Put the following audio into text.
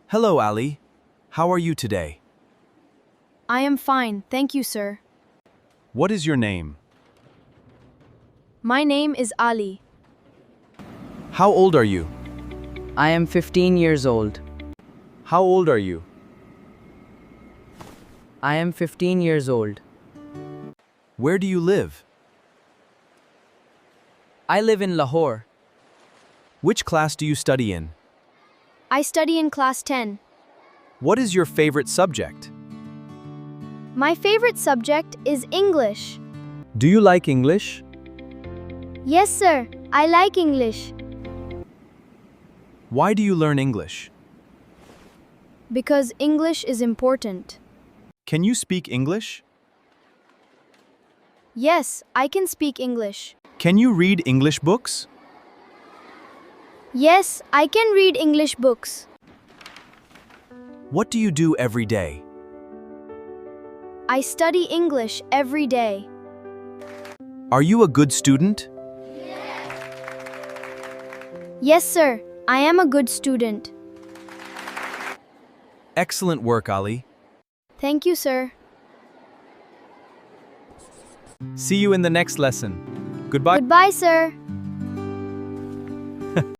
Hello, Ali. How are you today? I am fine, thank you, sir. What is your name? My name is Ali. How old are you? I am 15 years old. How old are you? I am 15 years old. Where do you live? I live in Lahore. Which class do you study in? I study in class 10. What is your favorite subject? My favorite subject is English. Do you like English? Yes, sir, I like English. Why do you learn English? Because English is important. Can you speak English? Yes, I can speak English. Can you read English books? Yes, I can read English books. What do you do every day? I study English every day. Are you a good student? Yes, sir, I am a good student. Excellent work, Ali. Thank you, sir. See you in the next lesson. Goodbye. Goodbye, sir.